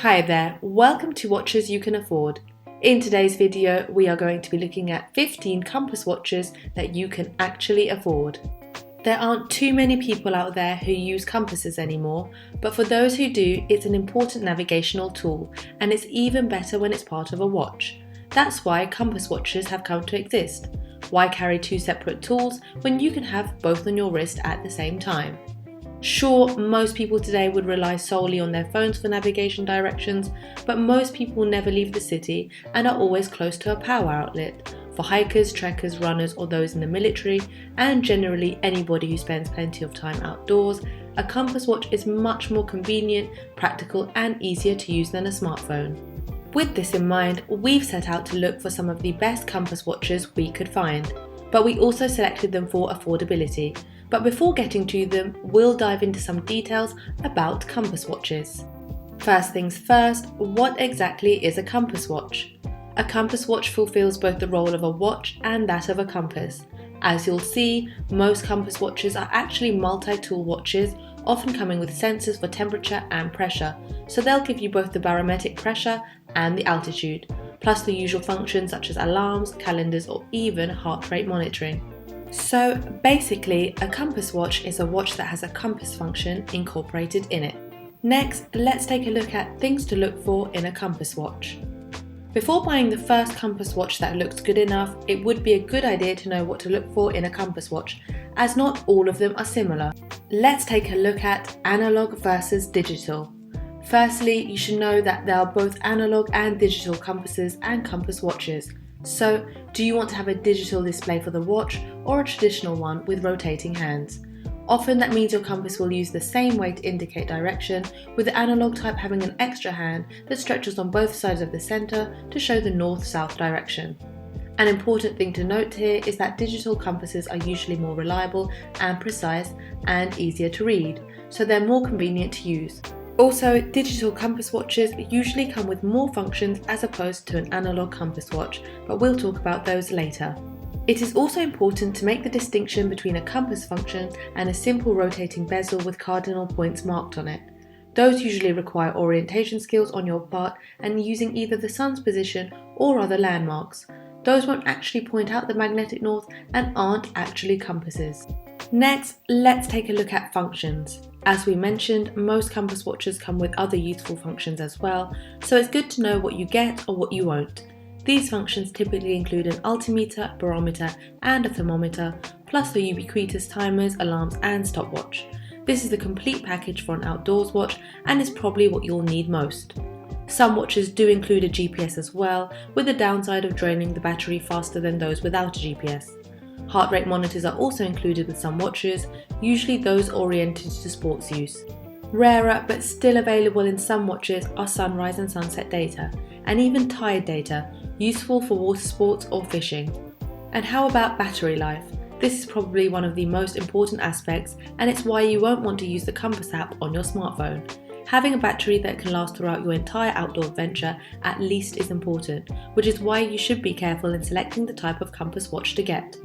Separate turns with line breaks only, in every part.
Hi there, welcome to Watches You Can Afford. In today's video, we are going to be looking at 15 compass watches that you can actually afford. There aren't too many people out there who use compasses anymore, but for those who do, it's an important navigational tool, and it's even better when it's part of a watch. That's why compass watches have come to exist. Why carry two separate tools when you can have both on your wrist at the same time? Sure, most people today would rely solely on their phones for navigation directions, but most people never leave the city and are always close to a power outlet. For hikers, trekkers, runners, or those in the military, and generally anybody who spends plenty of time outdoors, a compass watch is much more convenient, practical, and easier to use than a smartphone. With this in mind, we've set out to look for some of the best compass watches we could find, but we also selected them for affordability. But before getting to them, we'll dive into some details about compass watches. First things first, what exactly is a compass watch? A compass watch fulfills both the role of a watch and that of a compass. As you'll see, most compass watches are actually multi-tool watches, often coming with sensors for temperature and pressure, so they'll give you both the barometric pressure and the altitude, plus the usual functions such as alarms, calendars, or even heart rate monitoring. So basically, a compass watch is a watch that has a compass function incorporated in it. Next, let's take a look at things to look for in a compass watch. Before buying the first compass watch that looks good enough, it would be a good idea to know what to look for in a compass watch, as not all of them are similar. Let's take a look at analog versus digital. Firstly, you should know that there are both analog and digital compasses and compass watches. So, do you want to have a digital display for the watch or a traditional one with rotating hands? Often that means your compass will use the same way to indicate direction, with the analog type having an extra hand that stretches on both sides of the center to show the north-south direction. An important thing to note here is that digital compasses are usually more reliable and precise and easier to read, so they're more convenient to use. Also, digital compass watches usually come with more functions as opposed to an analog compass watch, but we'll talk about those later. It is also important to make the distinction between a compass function and a simple rotating bezel with cardinal points marked on it. Those usually require orientation skills on your part and using either the sun's position or other landmarks. Those won't actually point out the magnetic north and aren't actually compasses. Next, let's take a look at functions. As we mentioned, most compass watches come with other useful functions as well, so it's good to know what you get or what you won't. These functions typically include an altimeter, barometer, and a thermometer, plus the ubiquitous timers, alarms, and stopwatch. This is the complete package for an outdoors watch and is probably what you'll need most. Some watches do include a GPS as well, with the downside of draining the battery faster than those without a GPS. Heart rate monitors are also included with some watches, usually those oriented to sports use. Rarer but still available in some watches are sunrise and sunset data, and even tide data, useful for water sports or fishing. And how about battery life? This is probably one of the most important aspects, and it's why you won't want to use the compass app on your smartphone. Having a battery that can last throughout your entire outdoor adventure at least is important, which is why you should be careful in selecting the type of compass watch to get.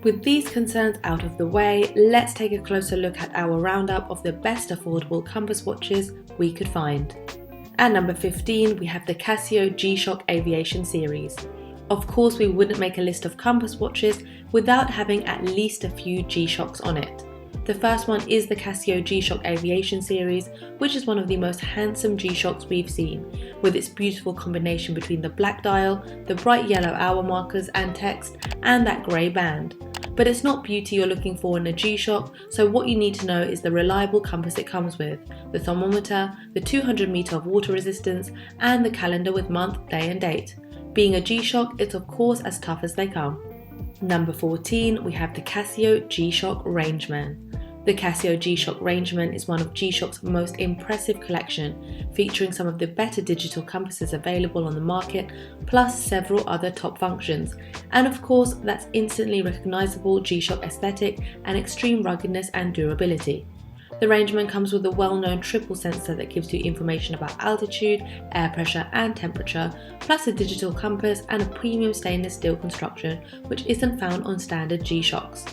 With these concerns out of the way, let's take a closer look at our roundup of the best affordable compass watches we could find. At number 15, we have the Casio G-Shock Aviation series. Of course, we wouldn't make a list of compass watches without having at least a few G-Shocks on it. The first one is the Casio G-Shock Aviation series, which is one of the most handsome G-Shocks we've seen, with its beautiful combination between the black dial, the bright yellow hour markers and text, and that grey band. But it's not beauty you're looking for in a G-Shock, so what you need to know is the reliable compass it comes with, the thermometer, the 200 meter of water resistance, and the calendar with month, day and date. Being a G-Shock, it's of course as tough as they come. Number 14, we have the Casio G-Shock Rangeman. The Casio G-Shock Rangeman is one of G-Shock's most impressive collection, featuring some of the better digital compasses available on the market, plus several other top functions. And of course, that's instantly recognizable G-Shock aesthetic and extreme ruggedness and durability. The Rangeman comes with a well-known triple sensor that gives you information about altitude, air pressure and temperature, plus a digital compass and a premium stainless steel construction, which isn't found on standard G-Shocks.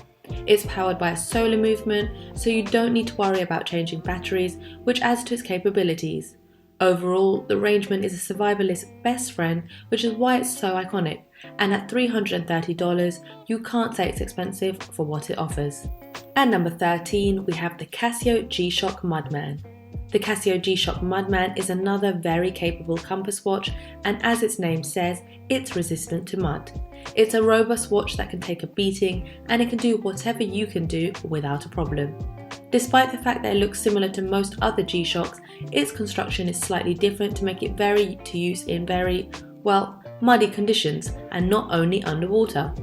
It's powered by a solar movement, so you don't need to worry about changing batteries, which adds to its capabilities. Overall, the Rangeman is a survivalist's best friend, which is why it's so iconic, and at $330, you can't say it's expensive for what it offers. At number 13, we have the Casio G-Shock Mudman. The Casio G-Shock Mudman is another very capable compass watch, and as its name says, it's resistant to mud. It's a robust watch that can take a beating, and it can do whatever you can do without a problem. Despite the fact that it looks similar to most other G-Shocks, its construction is slightly different to make it very to use in very, well, muddy conditions, and not only underwater.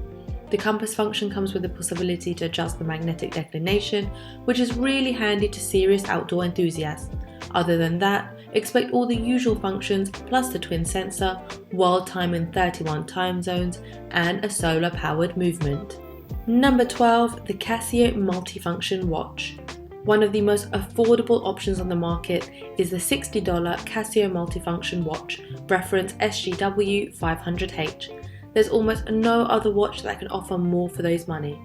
The compass function comes with the possibility to adjust the magnetic declination, which is really handy to serious outdoor enthusiasts. Other than that, expect all the usual functions plus the twin sensor, world time in 31 time zones, and a solar powered movement. Number 12, the Casio Multifunction watch. One of the most affordable options on the market is the $60 Casio Multifunction watch, reference SGW 500H. There's almost no other watch that can offer more for those money.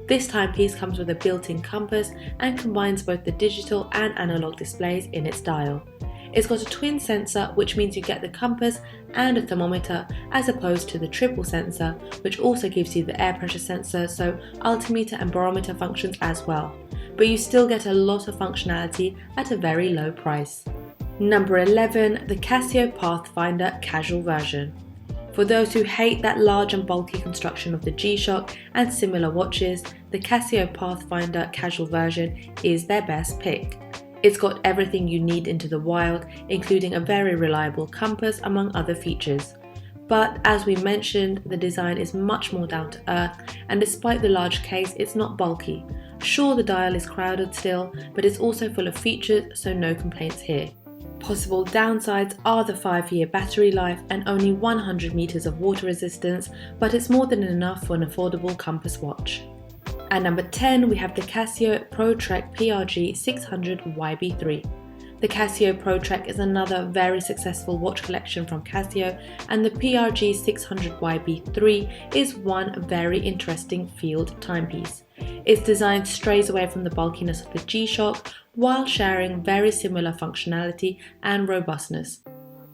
This timepiece comes with a built-in compass and combines both the digital and analog displays in its dial. It's got a twin sensor, which means you get the compass and a thermometer as opposed to the triple sensor, which also gives you the air pressure sensor, so altimeter and barometer functions as well. But you still get a lot of functionality at a very low price. Number 11, the Casio Pathfinder casual version. For those who hate that large and bulky construction of the G-Shock and similar watches, the Casio Pathfinder casual version is their best pick. It's got everything you need into the wild, including a very reliable compass among other features. But as we mentioned, the design is much more down to earth, and despite the large case, it's not bulky. Sure, the dial is crowded still, but it's also full of features, so no complaints here. Possible downsides are the 5-year battery life and only 100 meters of water resistance, but it's more than enough for an affordable compass watch. At number 10, we have the Casio ProTrek PRG 600 YB3. The Casio ProTrek is another very successful watch collection from Casio, and the PRG 600 YB3 is one very interesting field timepiece. Its design strays away from the bulkiness of the G-Shock while sharing very similar functionality and robustness.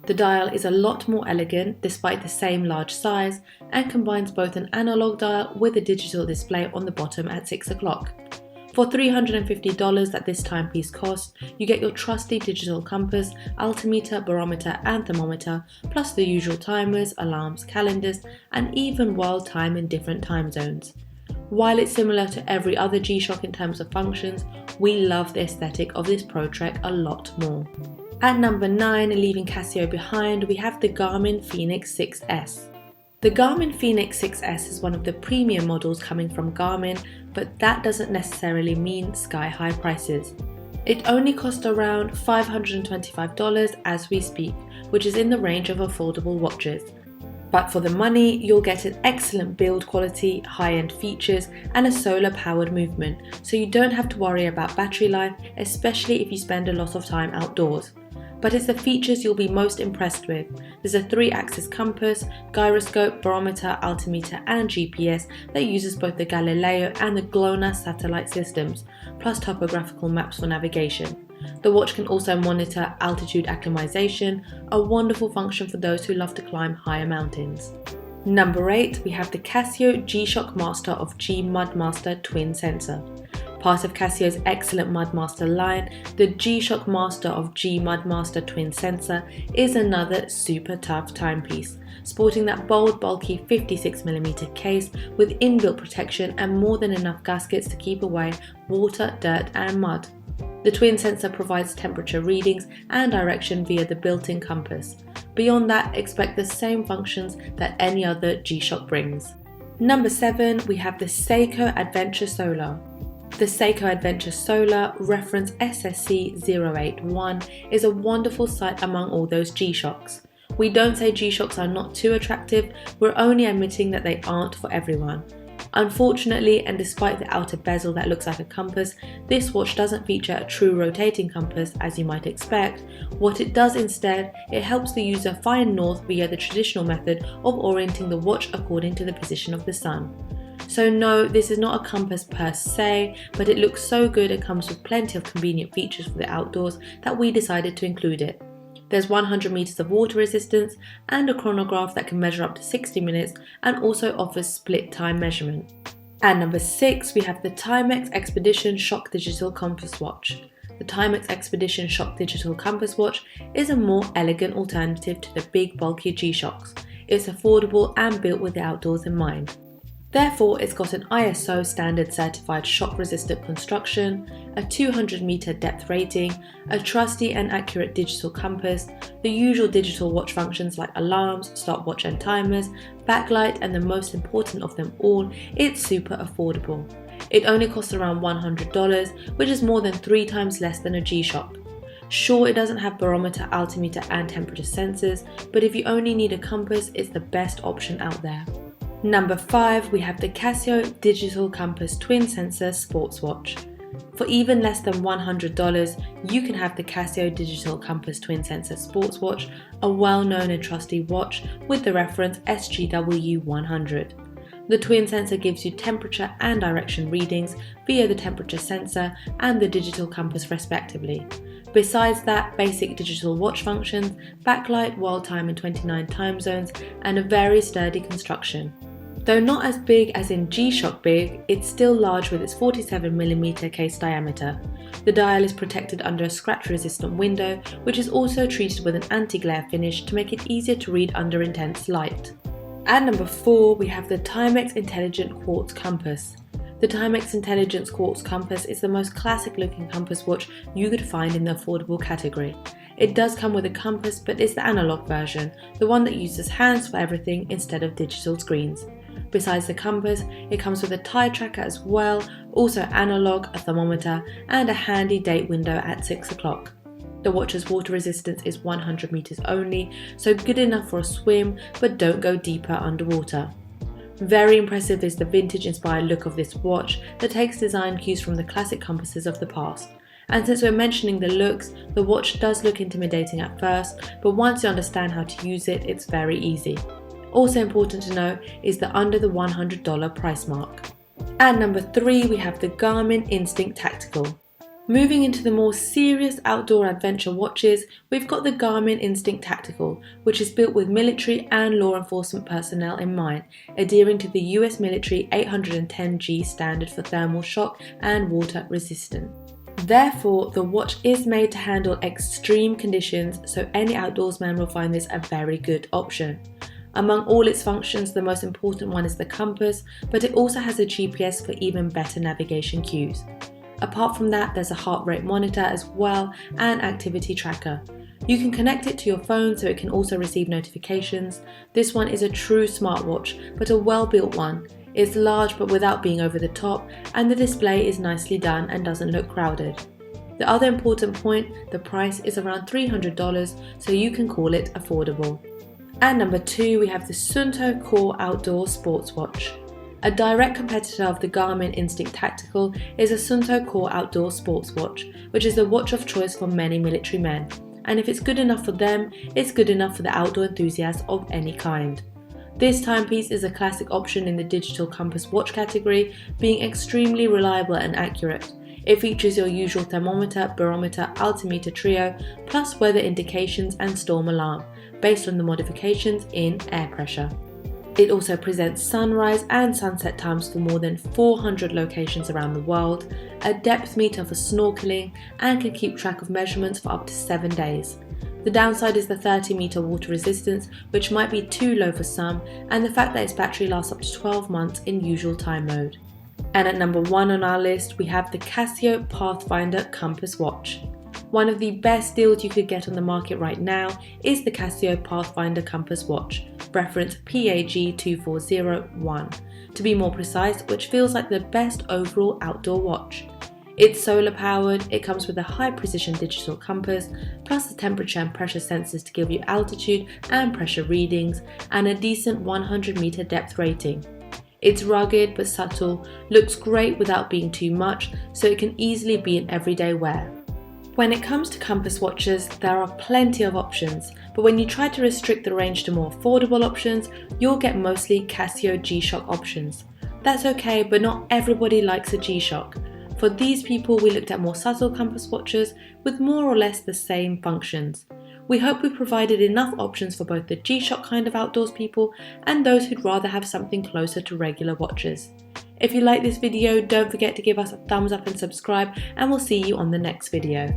The dial is a lot more elegant despite the same large size and combines both an analog dial with a digital display on the bottom at 6 o'clock. For $350 that this timepiece costs, you get your trusty digital compass, altimeter, barometer and thermometer, plus the usual timers, alarms, calendars, and even world time in different time zones. While it's similar to every other G-Shock in terms of functions, we love the aesthetic of this ProTrek a lot more. At number 9, leaving Casio behind, we have the Garmin Fenix 6S. The Garmin Fenix 6S is one of the premium models coming from Garmin, but that doesn't necessarily mean sky-high prices. It only costs around $525 as we speak, which is in the range of affordable watches. But for the money, you'll get an excellent build quality, high-end features, and a solar-powered movement, so you don't have to worry about battery life, especially if you spend a lot of time outdoors. But it's the features you'll be most impressed with. There's a 3-axis compass, gyroscope, barometer, altimeter, and GPS that uses both the Galileo and the GLONASS satellite systems, plus topographical maps for navigation. The watch can also monitor altitude acclimatization, a wonderful function for those who love to climb higher mountains. Number 8, we have the Casio G-Shock Master of G Mudmaster twin sensor. Part of Casio's excellent Mudmaster line, the G-Shock Master of G Mudmaster twin sensor is another super tough timepiece, sporting that bold, bulky 56mm case with inbuilt protection and more than enough gaskets to keep away water, dirt and mud. The twin sensor provides temperature readings and direction via the built-in compass. Beyond that, expect the same functions that any other G-Shock brings. Number 7, we have the Seiko Adventure-Solar. The Seiko Adventure-Solar, reference SSC 081, is a wonderful sight among all those G-Shocks. We don't say G-Shocks are not too attractive, we're only admitting that they aren't for everyone. Unfortunately, and despite the outer bezel that looks like a compass, this watch doesn't feature a true rotating compass as you might expect. What it does instead, it helps the user find north via the traditional method of orienting the watch according to the position of the sun. So no, this is not a compass per se, but it looks so good and comes with plenty of convenient features for the outdoors that we decided to include it. There's 100 meters of water resistance and a chronograph that can measure up to 60 minutes and also offers split time measurement. At number 6, we have the Timex Expedition Shock Digital Compass Watch. The Timex Expedition Shock Digital Compass Watch is a more elegant alternative to the big bulky G-Shocks. It's affordable and built with the outdoors in mind. Therefore, it's got an ISO standard certified shock resistant construction, a 200 meter depth rating, a trusty and accurate digital compass, the usual digital watch functions like alarms, stopwatch and timers, backlight, and the most important of them all, it's super affordable. It only costs around $100, which is more than 3 times less than a G-Shock. Sure, it doesn't have barometer, altimeter and temperature sensors, but if you only need a compass, it's the best option out there. Number 5, we have the Casio Digital Compass Twin Sensor Sports Watch. For even less than $100, you can have the Casio Digital Compass Twin Sensor Sports Watch, a well-known and trusty watch with the reference SGW100. The twin sensor gives you temperature and direction readings via the temperature sensor and the digital compass respectively. Besides that, basic digital watch functions, backlight, world time in 29 time zones, and a very sturdy construction. Though not as big as in G-Shock big, it's still large with its 47mm case diameter. The dial is protected under a scratch-resistant window, which is also treated with an anti-glare finish to make it easier to read under intense light. At number 4, we have the Timex Intelligent Quartz Compass. The Timex Intelligence Quartz Compass is the most classic looking compass watch you could find in the affordable category. It does come with a compass, but it's the analog version, the one that uses hands for everything instead of digital screens. Besides the compass, it comes with a tide tracker as well, also analog, a thermometer, and a handy date window at 6 o'clock. The watch's water resistance is 100 meters only, so good enough for a swim, but don't go deeper underwater. Very impressive is the vintage-inspired look of this watch that takes design cues from the classic compasses of the past. And since we're mentioning the looks, the watch does look intimidating at first, but once you understand how to use it, it's very easy. Also important to know is the under the $100 price mark. At number 3, we have the Garmin Instinct Tactical. Moving into the more serious outdoor adventure watches, we've got the Garmin Instinct Tactical, which is built with military and law enforcement personnel in mind, adhering to the US military 810G standard for thermal shock and water resistant. Therefore, the watch is made to handle extreme conditions, so any outdoorsman will find this a very good option. Among all its functions, the most important one is the compass, but it also has a GPS for even better navigation cues. Apart from that, there's a heart rate monitor as well and activity tracker. You can connect it to your phone so it can also receive notifications. This one is a true smartwatch, but a well-built one. It's large but without being over the top, and the display is nicely done and doesn't look crowded. The other important point, the price is around $300, so you can call it affordable. At number 2, we have the Suunto Core Outdoor Sports Watch. A direct competitor of the Garmin Instinct Tactical is a Suunto Core Outdoor Sports Watch, which is the watch of choice for many military men. And if it's good enough for them, it's good enough for the outdoor enthusiast of any kind. This timepiece is a classic option in the digital compass watch category, being extremely reliable and accurate. It features your usual thermometer, barometer, altimeter trio, plus weather indications and storm alarm, based on the modifications in air pressure. It also presents sunrise and sunset times for more than 400 locations around the world, a depth meter for snorkeling, and can keep track of measurements for up to 7 days. The downside is the 30-meter water resistance, which might be too low for some, and the fact that its battery lasts up to 12 months in usual time mode. And at number 1 on our list, we have the Casio Pathfinder Compass Watch. One of the best deals you could get on the market right now is the Casio Pathfinder Compass Watch, reference PAG2401, to be more precise, which feels like the best overall outdoor watch. It's solar powered, it comes with a high precision digital compass, plus the temperature and pressure sensors to give you altitude and pressure readings, and a decent 100 meter depth rating. It's rugged but subtle, looks great without being too much, so it can easily be an everyday wear. When it comes to compass watches, there are plenty of options, but when you try to restrict the range to more affordable options, you'll get mostly Casio G-Shock options. That's okay, but not everybody likes a G-Shock. For these people, we looked at more subtle compass watches with more or less the same functions. We hope we've provided enough options for both the G-Shock kind of outdoors people and those who'd rather have something closer to regular watches. If you like this video, don't forget to give us a thumbs up and subscribe, and we'll see you on the next video.